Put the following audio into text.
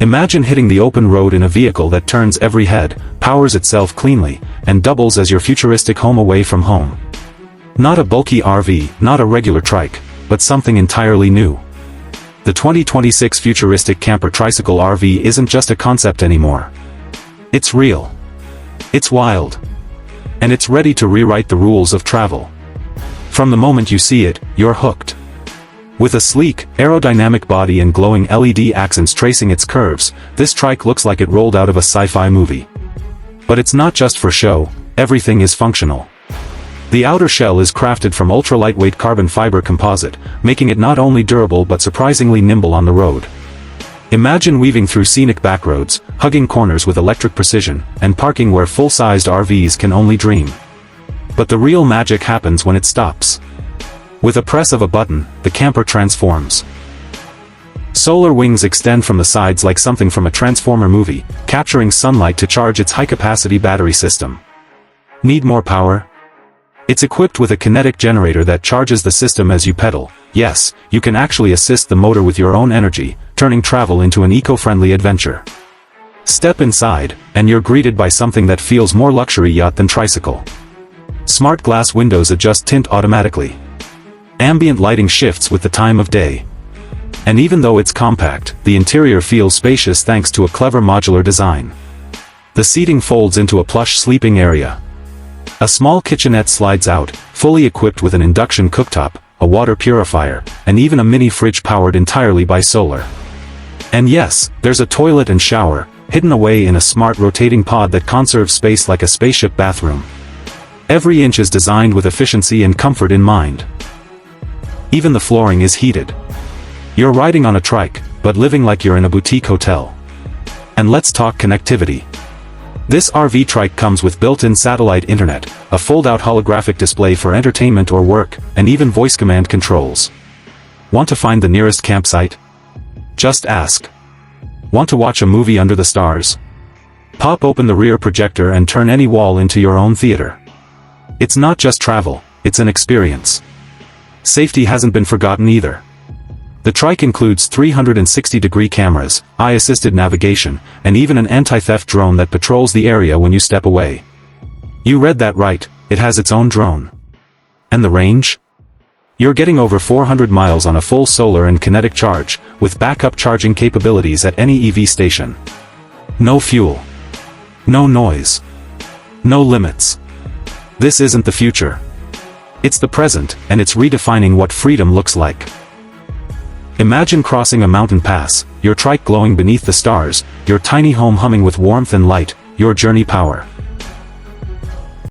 Imagine hitting the open road in a vehicle that turns every head, powers itself cleanly, and doubles as your futuristic home away from home. Not a bulky RV, not a regular trike, but something entirely new. The 2026 Futuristic Camper Tricycle RV isn't just a concept anymore. It's real. It's wild. And it's ready to rewrite the rules of travel. From the moment you see it, you're hooked. With a sleek, aerodynamic body and glowing LED accents tracing its curves, this trike looks like it rolled out of a sci-fi movie. But it's not just for show, everything is functional. The outer shell is crafted from ultra-lightweight carbon fiber composite, making it not only durable but surprisingly nimble on the road. Imagine weaving through scenic backroads, hugging corners with electric precision, and parking where full-sized RVs can only dream. But the real magic happens when it stops. With a press of a button, the camper transforms. Solar wings extend from the sides like something from a Transformer movie, capturing sunlight to charge its high-capacity battery system. Need more power? It's equipped with a kinetic generator that charges the system as you pedal. Yes, you can actually assist the motor with your own energy, turning travel into an eco-friendly adventure. Step inside, and you're greeted by something that feels more luxury yacht than tricycle. Smart glass windows adjust tint automatically. Ambient lighting shifts with the time of day. And even though it's compact, the interior feels spacious thanks to a clever modular design. The seating folds into a plush sleeping area. A small kitchenette slides out, fully equipped with an induction cooktop, a water purifier, and even a mini fridge powered entirely by solar. And yes, there's a toilet and shower, hidden away in a smart rotating pod that conserves space like a spaceship bathroom. Every inch is designed with efficiency and comfort in mind. Even the flooring is heated. You're riding on a trike, but living like you're in a boutique hotel. And let's talk connectivity. This RV trike comes with built-in satellite internet, a fold-out holographic display for entertainment or work, and even voice command controls. Want to find the nearest campsite? Just ask. Want to watch a movie under the stars? Pop open the rear projector and turn any wall into your own theater. It's not just travel, it's an experience. Safety hasn't been forgotten either. The trike includes 360-degree cameras, eye-assisted navigation, and even an anti-theft drone that patrols the area when you step away. You read that right, it has its own drone. And the range? You're getting over 400 miles on a full solar and kinetic charge, with backup charging capabilities at any EV station. No fuel. No noise. No limits. This isn't the future. It's the present, and it's redefining what freedom looks like. Imagine crossing a mountain pass, your trike glowing beneath the stars, your tiny home humming with warmth and light, your journey power.